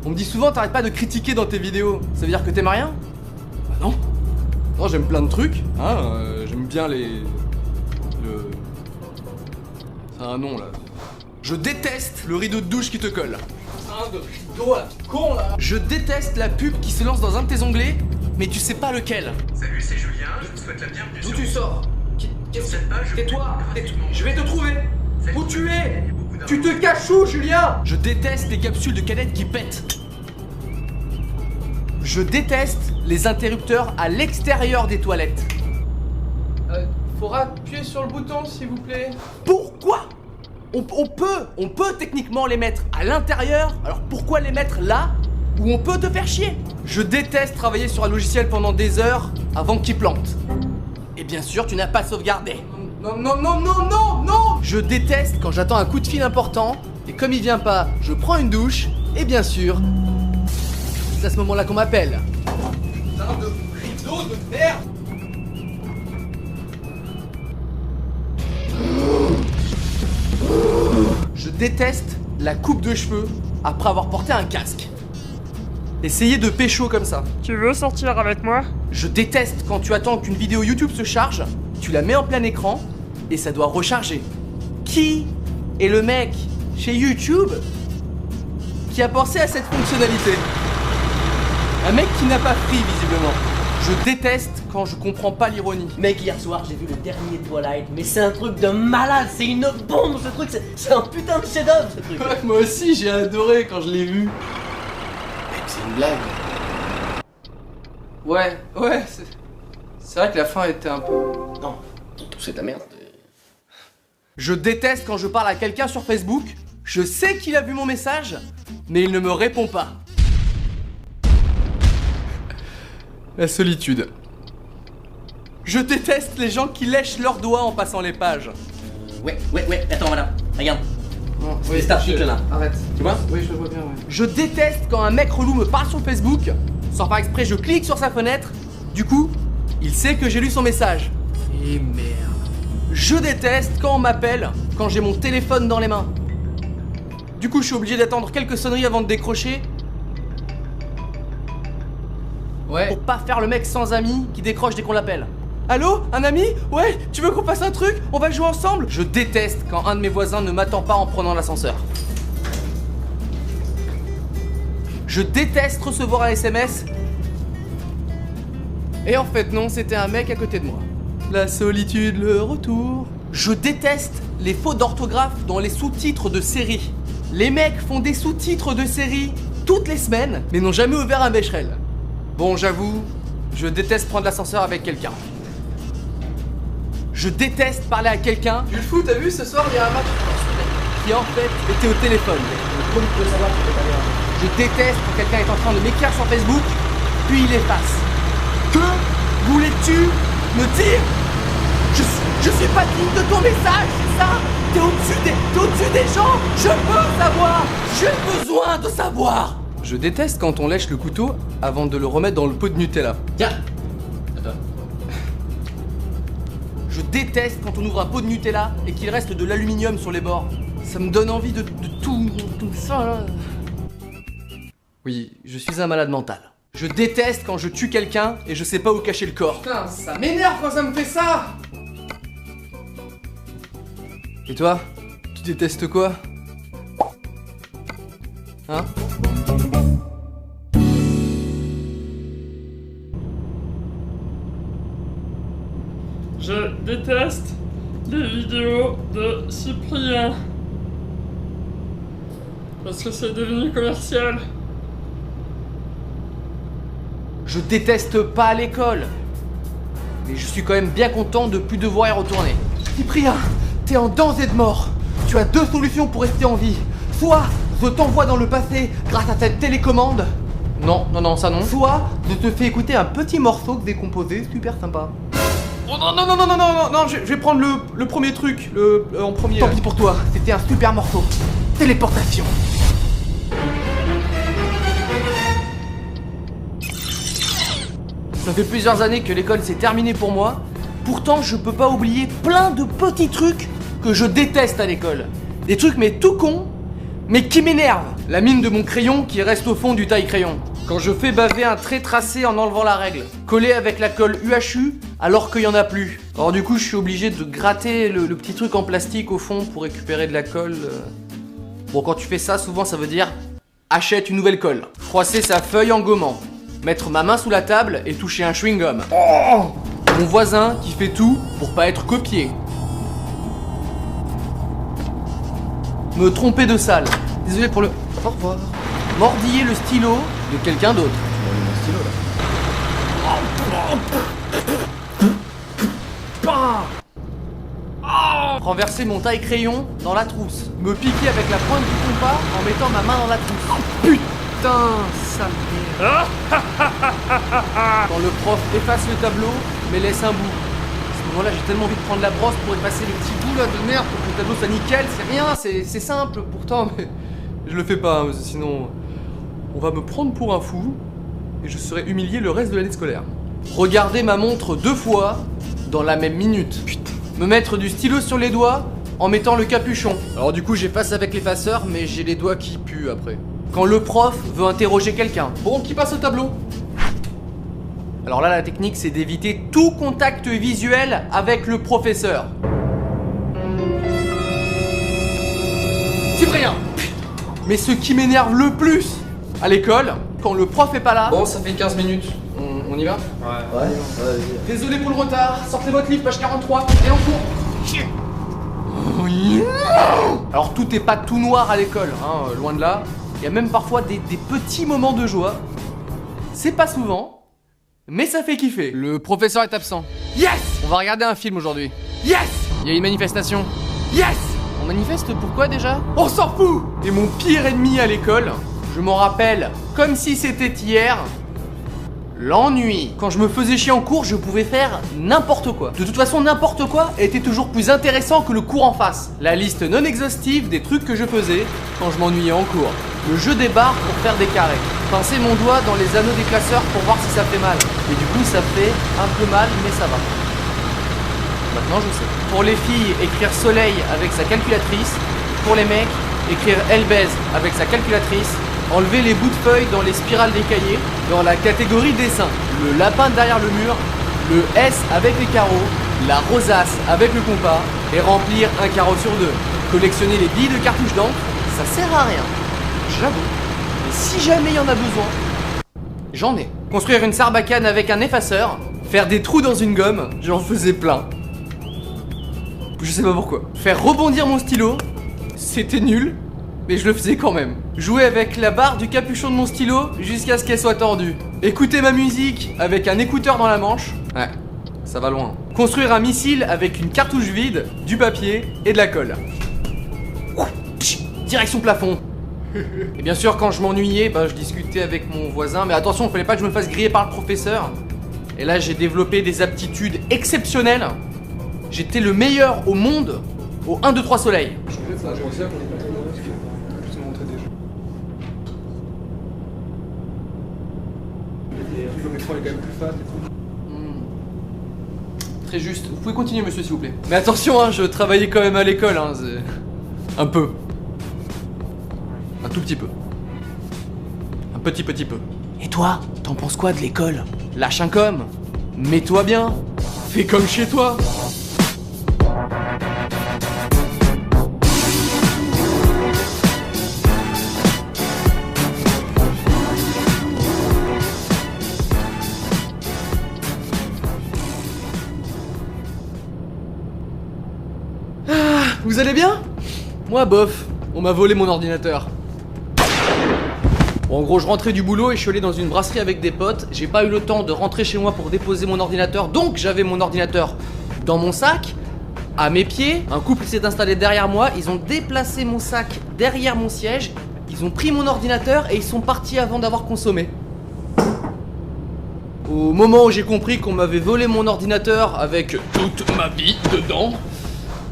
On me dit souvent t'arrêtes pas de critiquer dans tes vidéos. Ça veut dire que t'aimes rien? Bah non. Non, j'aime plein de trucs, hein, j'aime bien C'est un nom là. Je déteste le rideau de douche qui te colle. Un de rideau là, con là. Je déteste la pub qui se lance dans un de tes onglets, mais tu sais pas lequel. Salut, c'est Julien, je vous souhaite la bienvenue D'où sur tu sors? Tais-toi. Je vais te trouver. Où tu es? Tu te caches où, Julien? Je déteste les capsules de canettes qui pètent. Je déteste les interrupteurs à l'extérieur des toilettes. Faudra appuyer sur le bouton, s'il vous plaît. Pourquoi? On peut techniquement les mettre à l'intérieur, alors pourquoi les mettre là où on peut te faire chier? Je déteste travailler sur un logiciel pendant des heures avant qu'il plante. Et bien sûr, tu n'as pas sauvegardé. Non. Je déteste quand j'attends un coup de fil important et comme il vient pas, je prends une douche et bien sûr, c'est à ce moment-là qu'on m'appelle. Putain de rideau de merde! Je déteste la coupe de cheveux après avoir porté un casque. Essayez de pécho comme ça. Tu veux sortir avec moi? Je déteste quand tu attends qu'une vidéo YouTube se charge, tu la mets en plein écran et ça doit recharger. Qui est le mec chez YouTube qui a pensé à cette fonctionnalité? Un mec qui n'a pas pris visiblement. Je déteste quand je comprends pas l'ironie. Mec, hier soir j'ai vu le dernier Twilight, mais c'est un truc de malade, c'est une bombe ce truc, c'est un putain de chef-d'œuvre ce truc. Ouais, moi aussi j'ai adoré quand je l'ai vu. Mec, c'est une blague. Ouais, c'est vrai que la fin était un peu... Non, tout c'est de la merde. Je déteste quand je parle à quelqu'un sur Facebook, je sais qu'il a vu mon message, mais il ne me répond pas. La solitude. Je déteste les gens qui lèchent leurs doigts en passant les pages. Ouais, attends, voilà, regarde. Non, C'est cet article là. Arrête. Tu vois? Oui, je le vois bien, ouais. Je déteste quand un mec relou me parle sur Facebook, sans faire exprès, je clique sur sa fenêtre, du coup, il sait que j'ai lu son message. Et merde. Je déteste quand on m'appelle, quand j'ai mon téléphone dans les mains. Du coup, je suis obligé d'attendre quelques sonneries avant de décrocher. Ouais. Pour pas faire le mec sans amis qui décroche dès qu'on l'appelle. Allô? Un ami? Ouais, tu veux qu'on fasse un truc? On va jouer ensemble? Je déteste quand un de mes voisins ne m'attend pas en prenant l'ascenseur. Je déteste recevoir un SMS. Et en fait non, c'était un mec à côté de moi. La solitude, le retour. Je déteste les fautes d'orthographe dans les sous-titres de séries. Les mecs font des sous-titres de séries toutes les semaines, mais n'ont jamais ouvert un Becherel. Bon, j'avoue, je déteste prendre l'ascenseur avec quelqu'un. Je déteste parler à quelqu'un. Tu le fous, t'as vu ce soir, il y a un match qui en fait était au téléphone. Je déteste quand quelqu'un est en train de m'écrire sur Facebook, puis il efface. Que voulais-tu me dire? Je suis pas digne de ton message, c'est ça? T'es au-dessus des gens. Je veux savoir. J'ai besoin de savoir. Je déteste quand on lèche le couteau avant de le remettre dans le pot de Nutella. Tiens. Attends. Je déteste quand on ouvre un pot de Nutella et qu'il reste de l'aluminium sur les bords. Ça me donne envie de tout ça là. Oui, je suis un malade mental. Je déteste quand je tue quelqu'un et je sais pas où cacher le corps. Putain, ça m'énerve quand ça me fait ça. Et toi, tu détestes quoi? Hein? Je déteste les vidéos de Cyprien. Parce que c'est devenu commercial. Je déteste pas à l'école. Mais je suis quand même bien content de plus devoir y retourner. Cyprien, t'es en danger de mort. Tu as deux solutions pour rester en vie. Soit je t'envoie dans le passé grâce à cette télécommande. Non, ça non. Soit je te fais écouter un petit morceau décomposé, super sympa. Oh non, je vais prendre le premier truc, en premier. Tant pis pour toi, c'était un super morceau. Téléportation. Ça fait plusieurs années que l'école s'est terminée pour moi. Pourtant, je peux pas oublier plein de petits trucs que je déteste à l'école. Des trucs mais tout cons, mais qui m'énervent. La mine de mon crayon qui reste au fond du taille-crayon. Quand je fais baver un trait tracé en enlevant la règle. Collé avec la colle UHU alors qu'il y en a plus. Alors du coup, je suis obligé de gratter le petit truc en plastique au fond pour récupérer de la colle. Bon, quand tu fais ça, souvent ça veut dire achète une nouvelle colle. Froisser sa feuille en gommant. Mettre ma main sous la table et toucher un chewing-gum. Oh, mon voisin qui fait tout pour pas être copié. Me tromper de salle. Désolé pour le... Au revoir. Mordiller le stylo de quelqu'un d'autre. Renverser mon taille-crayon dans la trousse. Me piquer avec la pointe du compas en mettant ma main dans la trousse. Oh, putain, sale merde. Quand le prof efface le tableau, mais laisse un bout. À ce moment-là, j'ai tellement envie de prendre la brosse pour effacer les petits bouts là de merde pour que le tableau soit nickel. C'est rien, c'est simple pourtant, mais je le fais pas, hein, sinon on va me prendre pour un fou et je serai humilié le reste de l'année scolaire. Regarder ma montre 2 fois dans la même minute. Putain. Me mettre du stylo sur les doigts en mettant le capuchon. Alors du coup j'efface avec l'effaceur mais j'ai les doigts qui puent après. Quand le prof veut interroger quelqu'un. Bon, qui passe au tableau? Alors là la technique c'est d'éviter tout contact visuel avec le professeur. Cyprien. Mais ce qui m'énerve le plus à l'école, quand le prof est pas là. Bon, ça fait 15 minutes. On y va? Ouais. Désolé pour le retard. Sortez votre livre, page 43. Et en cours. Alors tout est pas tout noir à l'école, hein, loin de là. Il y a même parfois des petits moments de joie. C'est pas souvent, mais ça fait kiffer. Le professeur est absent. Yes! On va regarder un film aujourd'hui. Yes! Il y a une manifestation. Yes! On manifeste pourquoi déjà? On s'en fout! Et mon pire ennemi à l'école, je m'en rappelle comme si c'était hier, l'ennui. Quand je me faisais chier en cours, je pouvais faire n'importe quoi. De toute façon, n'importe quoi était toujours plus intéressant que le cours en face. La liste non exhaustive des trucs que je faisais quand je m'ennuyais en cours. Le jeu des barres pour faire des carrés. Pincer mon doigt dans les anneaux des classeurs pour voir si ça fait mal. Et du coup, ça fait un peu mal, mais ça va. Maintenant, je sais. Pour les filles, écrire soleil avec sa calculatrice. Pour les mecs, écrire elle baise avec sa calculatrice. Enlever les bouts de feuilles dans les spirales des cahiers. Dans la catégorie dessin. Le lapin derrière le mur. Le S avec les carreaux. La rosace avec le compas. Et remplir un carreau sur 2. Collectionner les billes de cartouches d'encre, ça sert à rien. J'avoue. Mais si jamais il y en a besoin, j'en ai. Construire une sarbacane avec un effaceur. Faire des trous dans une gomme, j'en faisais plein. Je sais pas pourquoi. Faire rebondir mon stylo, c'était nul, mais je le faisais quand même. Jouer avec la barre du capuchon de mon stylo jusqu'à ce qu'elle soit tordue. Écouter ma musique avec un écouteur dans la manche. Ouais, ça va loin. Construire un missile avec une cartouche vide, du papier et de la colle. Direction plafond. Et bien sûr, quand je m'ennuyais, je discutais avec mon voisin. Mais attention, il fallait pas que je me fasse griller par le professeur. Et là, j'ai développé des aptitudes exceptionnelles. J'étais le meilleur au monde au 1, 2, 3 soleil. Très juste. Vous pouvez continuer, monsieur, s'il vous plaît. Mais attention, hein, je travaillais quand même à l'école. Hein, un peu. Un tout petit peu. Un petit peu. Et toi, t'en penses quoi de l'école? Lâche un com. Mets-toi bien. Fais comme chez toi. Vous allez bien? Moi bof, on m'a volé mon ordinateur. Bon, en gros, je rentrais du boulot et je suis allé dans une brasserie avec des potes. J'ai pas eu le temps de rentrer chez moi pour déposer mon ordinateur, donc j'avais mon ordinateur dans mon sac, à mes pieds. Un couple s'est installé derrière moi, ils ont déplacé mon sac derrière mon siège, ils ont pris mon ordinateur et ils sont partis avant d'avoir consommé. Au moment où j'ai compris qu'on m'avait volé mon ordinateur avec toute ma vie dedans,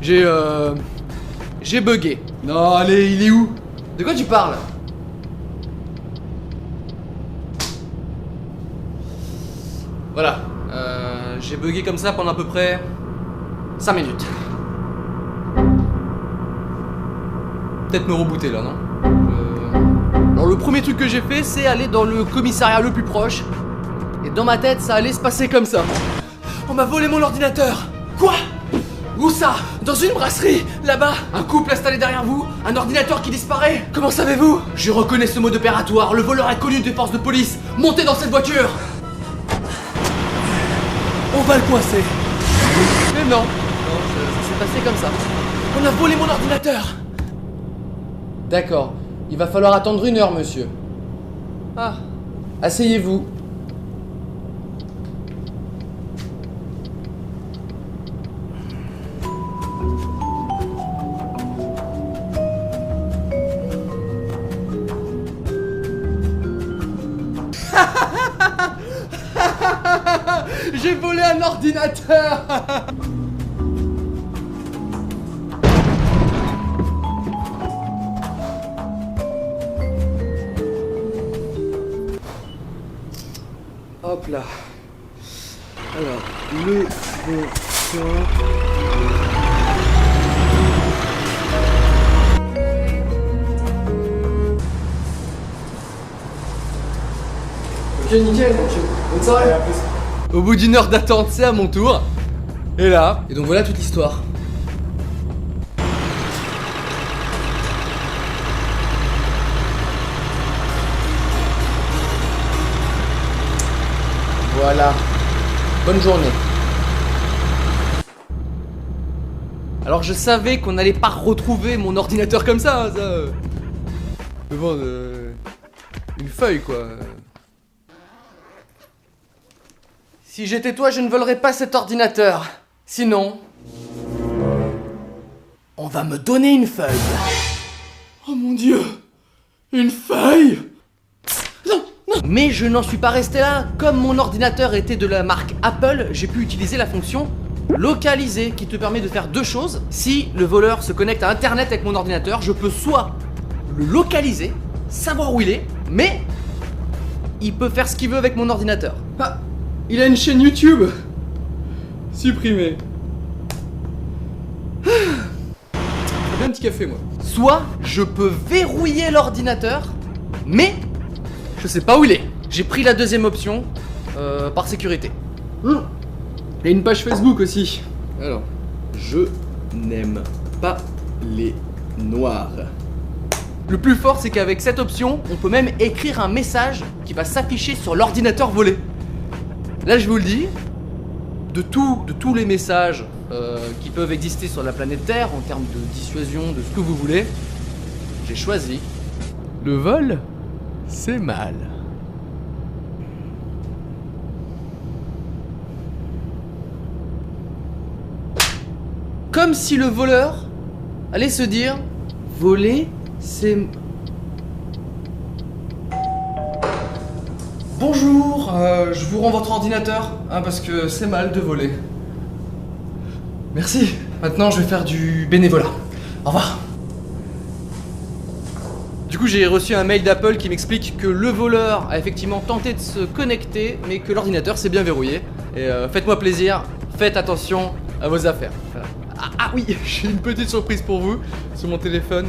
j'ai bugué. Non, allez, il est où? De quoi tu parles? Voilà, j'ai bugué comme ça pendant à peu près 5 minutes. Peut-être me rebooter là, non? Alors le premier truc que j'ai fait, c'est aller dans le commissariat le plus proche. Et dans ma tête, ça allait se passer comme ça. On m'a volé mon ordinateur. Quoi? Où ça? Dans une brasserie? Là-bas? Un couple installé derrière vous? Un ordinateur qui disparaît? Comment savez-vous? Je reconnais ce mode opératoire. Le voleur est connu des forces de police. Montez dans cette voiture. On va le coincer. Mais non, ça s'est passé comme ça. On a volé mon ordinateur. D'accord. Il va falloir attendre 1 heure, monsieur. Ah. Asseyez-vous. J'ai volé un ordinateur. Hop là. Alors, le bonsoir. Ok, nickel, bonne soirée. Au bout d'1 heure d'attente, c'est à mon tour. Et là, et donc voilà toute l'histoire. Voilà. Bonne journée. Alors je savais qu'on n'allait pas retrouver mon ordinateur comme ça, devant une feuille quoi. Si j'étais toi, je ne volerais pas cet ordinateur. Sinon, on va me donner une feuille. Oh mon Dieu, une feuille? Non. Mais je n'en suis pas resté là. Comme mon ordinateur était de la marque Apple, j'ai pu utiliser la fonction localiser qui te permet de faire 2 choses. Si le voleur se connecte à internet avec mon ordinateur, je peux soit le localiser, savoir où il est, mais il peut faire ce qu'il veut avec mon ordinateur. Ah, il a une chaîne YouTube. Supprimé. J'ai bien un petit café moi. Soit je peux verrouiller l'ordinateur, mais je sais pas où il est. J'ai pris la deuxième option, par sécurité. Il y a une page Facebook aussi. Alors, je n'aime pas les noirs. Le plus fort, c'est qu'avec cette option, on peut même écrire un message qui va s'afficher sur l'ordinateur volé. Là, je vous le dis, de tous les messages qui peuvent exister sur la planète Terre, en termes de dissuasion, de ce que vous voulez, j'ai choisi le vol, c'est mal. Comme si le voleur allait se dire voler, c'est... Bonjour, je vous rends votre ordinateur, hein, parce que c'est mal de voler. Merci. Maintenant, je vais faire du bénévolat. Au revoir. Du coup, j'ai reçu un mail d'Apple qui m'explique que le voleur a effectivement tenté de se connecter, mais que l'ordinateur s'est bien verrouillé. Et faites-moi plaisir, faites attention à vos affaires. Voilà. Ah oui, j'ai une petite surprise pour vous sur mon téléphone.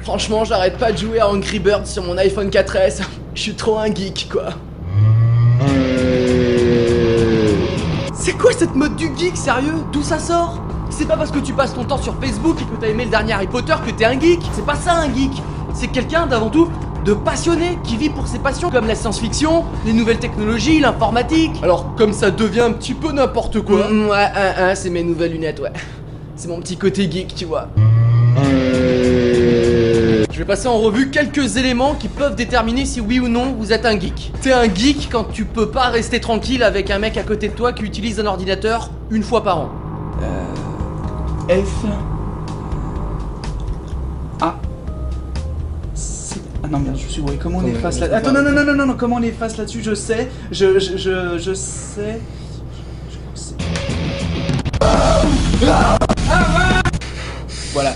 Franchement, j'arrête pas de jouer à Angry Birds sur mon iPhone 4S. Je suis trop un geek, quoi. C'est quoi cette mode du geek, sérieux? D'où ça sort? C'est pas parce que tu passes ton temps sur Facebook et que t'as aimé le dernier Harry Potter que t'es un geek. C'est pas ça, un geek. C'est quelqu'un, d'avant tout, de passionné, qui vit pour ses passions, comme la science-fiction, les nouvelles technologies, l'informatique. Alors, comme ça devient un petit peu n'importe quoi. Ouais, c'est mes nouvelles lunettes, ouais. C'est mon petit côté geek, tu vois. Je vais passer en revue quelques éléments qui peuvent déterminer si oui ou non vous êtes un geek. T'es un geek quand tu peux pas rester tranquille avec un mec à côté de toi qui utilise un ordinateur 1 fois par an. F A C. Ah non merde, je suis ouais, comment on efface là. Attends, non, comment on efface là-dessus, je sais. Je sais. Je crois que c'est. Voilà.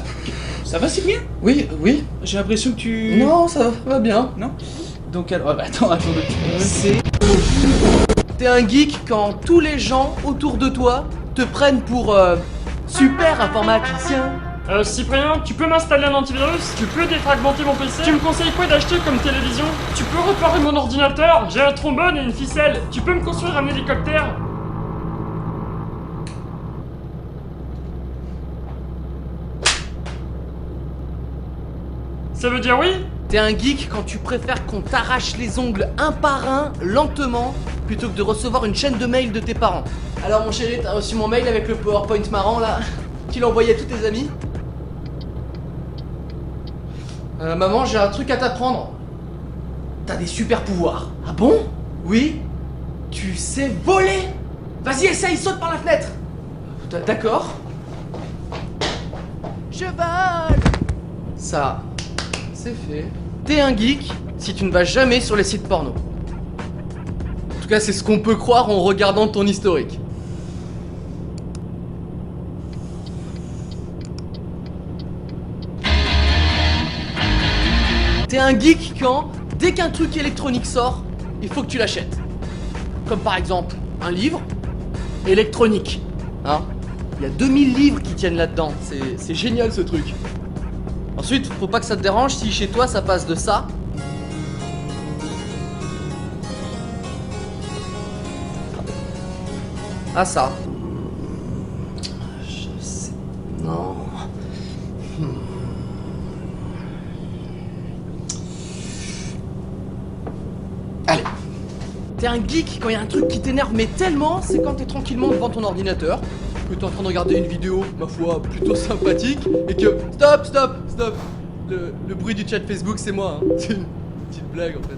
Ça va, Cyprien? Oui, oui. J'ai l'impression que tu... Non, ça va bien. Non? Donc alors... attends. C'est... T'es un geek quand tous les gens autour de toi te prennent pour super informaticien. Cyprien, tu peux m'installer un antivirus? Tu peux défragmenter mon PC? Tu me conseilles quoi d'acheter comme télévision? Tu peux réparer mon ordinateur? J'ai un trombone et une ficelle. Tu peux me construire un hélicoptère? Ça veut dire oui? T'es un geek quand tu préfères qu'on t'arrache les ongles un par un, lentement, plutôt que de recevoir une chaîne de mails de tes parents. Alors mon chéri, t'as reçu mon mail avec le PowerPoint marrant là? Tu l'as envoyé à tous tes amis? Maman, j'ai un truc à t'apprendre. T'as des super pouvoirs. Ah bon? Oui? Tu sais voler? Vas-y, essaye, saute par la fenêtre. D'accord. Je vole. Ça, c'est fait. T'es un geek si tu ne vas jamais sur les sites porno. En tout cas, c'est ce qu'on peut croire en regardant ton historique. T'es un geek quand, dès qu'un truc électronique sort, il faut que tu l'achètes. Comme par exemple, un livre électronique. Hein? Il y a 2000 livres qui tiennent là-dedans. C'est génial ce truc. Ensuite, faut pas que ça te dérange si chez toi ça passe de ça à ça. Je sais. Non. Allez. T'es un geek quand il y a un truc qui t'énerve, mais tellement, c'est quand t'es tranquillement devant ton ordinateur, que t'es en train de regarder une vidéo, ma foi, plutôt sympathique, et que... Stop. Le bruit du chat Facebook, c'est moi, hein. C'est une petite blague, en fait.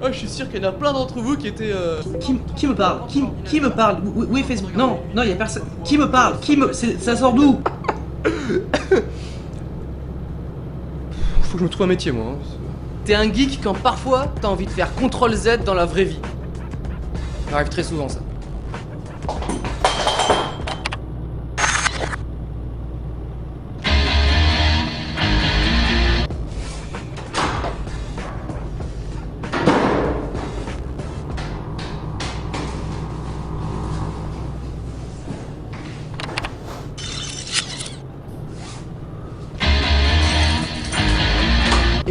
Oh, je suis sûr qu'il y en a plein d'entre vous qui étaient... Qui me parle? Qui me parle? Oui, Facebook. Non, il y a personne. Qui me parle? Ça sort d'où? Faut que je me trouve un métier, moi. Hein. T'es un geek quand parfois t'as envie de faire CTRL Z dans la vraie vie. Ça arrive très souvent, ça.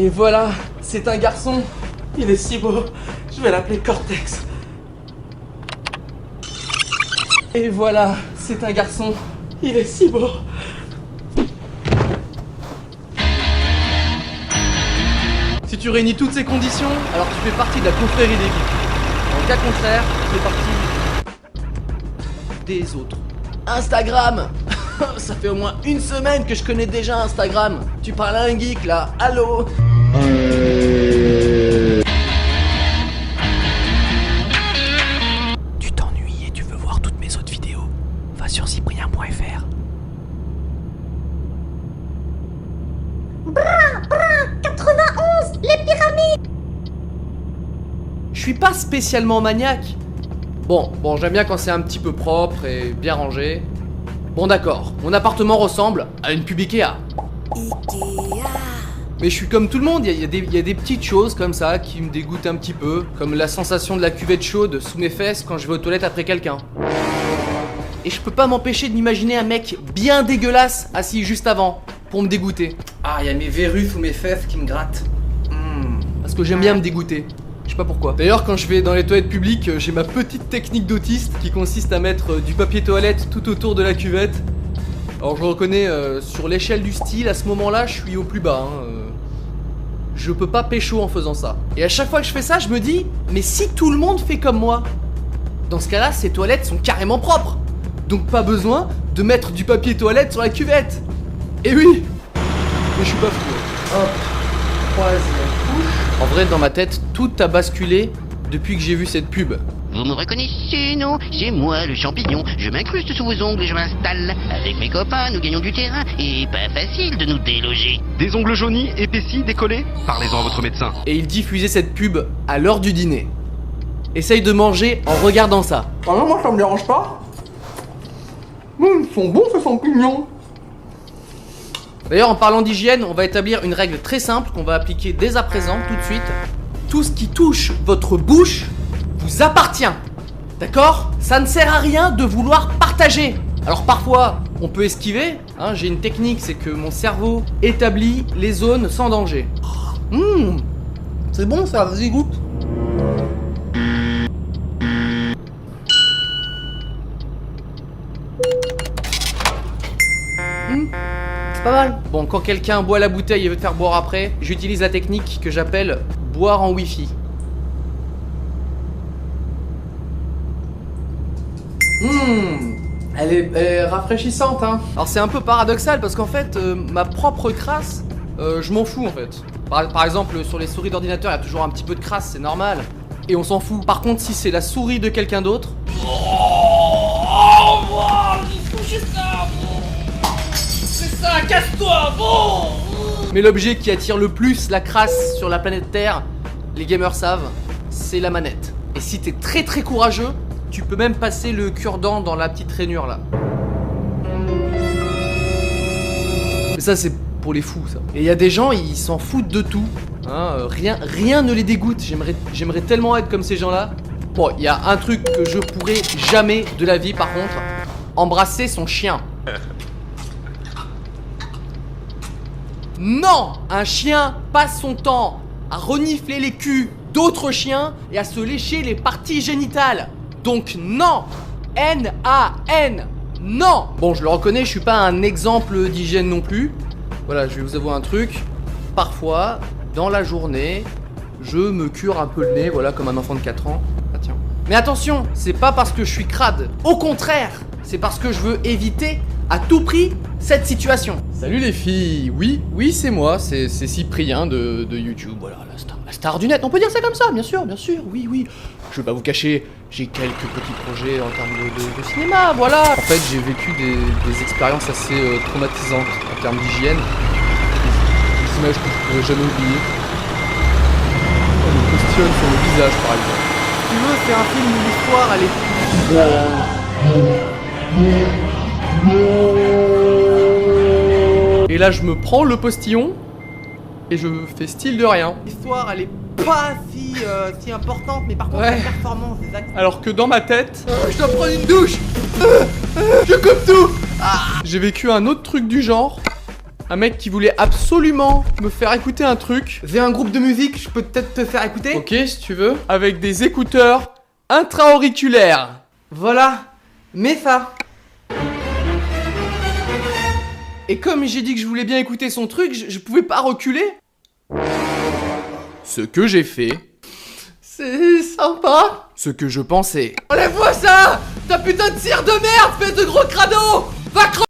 Et voilà, c'est un garçon. Il est si beau. Je vais l'appeler Cortex. Et voilà, c'est un garçon. Il est si beau. Si tu réunis toutes ces conditions, alors tu fais partie de la confrérie des geeks. En cas contraire, tu fais partie des autres. Instagram. Ça fait au moins une semaine que je connais déjà Instagram. Tu parles à un geek là, allô? Tu t'ennuies et tu veux voir toutes mes autres vidéos? Va sur cyprien.fr. Je suis pas spécialement maniaque. Bon, j'aime bien quand c'est un petit peu propre et bien rangé. Bon d'accord, mon appartement ressemble à une pub Ikea. Mais je suis comme tout le monde, il y a des petites choses comme ça qui me dégoûtent un petit peu, comme la sensation de la cuvette chaude sous mes fesses quand je vais aux toilettes après quelqu'un. Et je peux pas m'empêcher de m'imaginer un mec bien dégueulasse assis juste avant, pour me dégoûter. Ah, il y a mes verrues sous mes fesses qui me grattent. Parce que j'aime bien me dégoûter. Je sais pas pourquoi. D'ailleurs, quand je vais dans les toilettes publiques, j'ai ma petite technique d'autiste qui consiste à mettre du papier toilette tout autour de la cuvette. Alors je reconnais, sur l'échelle du style, à ce moment-là, je suis au plus bas. Je peux pas pécho en faisant ça. Et à chaque fois que je fais ça, je me dis, mais si tout le monde fait comme moi, dans ce cas-là, ces toilettes sont carrément propres. Donc pas besoin de mettre du papier toilette sur la cuvette. Et oui. Mais je suis pas fou. Hop, troisième couche. En vrai, dans ma tête, tout a basculé depuis que j'ai vu cette pub. Vous me reconnaissez, non? C'est moi, le champignon. Je m'incruste sous vos ongles et je m'installe. Avec mes copains, nous gagnons du terrain. Et pas facile de nous déloger. Des ongles jaunis, épaissis, décollés? Parlez-en à votre médecin. Et il diffusait cette pub à l'heure du dîner. Essaye de manger en regardant ça. Ah non, moi ça me dérange pas. Ils sont bons ces champignons. D'ailleurs, en parlant d'hygiène, on va établir une règle très simple qu'on va appliquer dès à présent, tout de suite. Tout ce qui touche votre bouche vous appartient. D'accord? Ça ne sert à rien de vouloir partager. Alors parfois, on peut esquiver. Hein, j'ai une technique, c'est que mon cerveau établit les zones sans danger. C'est bon ça, vas-y goûte. C'est pas mal. Bon, quand quelqu'un boit la bouteille et veut te faire boire après, j'utilise la technique que j'appelle boire en wifi. Elle est rafraîchissante, hein. Alors c'est un peu paradoxal parce qu'en fait, ma propre crasse, je m'en fous en fait. Par exemple, sur les souris d'ordinateur, il y a toujours un petit peu de crasse, c'est normal. Et on s'en fout. Par contre, si c'est la souris de quelqu'un d'autre... Mais l'objet qui attire le plus la crasse sur la planète Terre, les gamers savent, c'est la manette. Et si t'es très très courageux, tu peux même passer le cure-dent dans la petite rainure là. Mais ça c'est pour les fous ça. Et il y a des gens, ils s'en foutent de tout. Hein, rien ne les dégoûte. J'aimerais tellement être comme ces gens-là. Bon, il y a un truc que je pourrais jamais de la vie par contre, embrasser son chien. Non! Un chien passe son temps à renifler les culs d'autres chiens et à se lécher les parties génitales. Donc non! N-A-N! Non! Bon, je le reconnais, je suis pas un exemple d'hygiène non plus. Voilà, je vais vous avouer un truc. Parfois, dans la journée, je me cure un peu le nez, voilà, comme un enfant de 4 ans. Ah tiens. Mais attention, c'est pas parce que je suis crade. Au contraire, c'est parce que je veux éviter à tout prix cette situation. Salut les filles, oui c'est moi, c'est Cyprien de YouTube, voilà, la star du net, on peut dire ça comme ça, bien sûr, oui. Je vais pas vous cacher, j'ai quelques petits projets en termes de cinéma, voilà. En fait, j'ai vécu des expériences assez traumatisantes en termes d'hygiène. Des images que je pourrais jamais oublier. Le postillon sur le visage, par exemple. Si tu veux, c'est un film où l'histoire, elle est... Et là je me prends le postillon et je fais style de rien. L'histoire elle est pas si importante, mais par contre la performance des acteurs. Alors que dans ma tête, je dois prendre une douche. Je coupe tout. J'ai vécu un autre truc du genre. Un mec qui voulait absolument me faire écouter un truc. J'ai un groupe de musique, je peux peut-être te faire écouter. Ok si tu veux. Avec des écouteurs intra-auriculaires. Voilà, mets ça. Et comme j'ai dit que je voulais bien écouter son truc, je pouvais pas reculer. Ce que j'ai fait, c'est sympa. Ce que je pensais. Enlève-moi ça! Ta putain de cire de merde, espèce de gros crado! Va crever!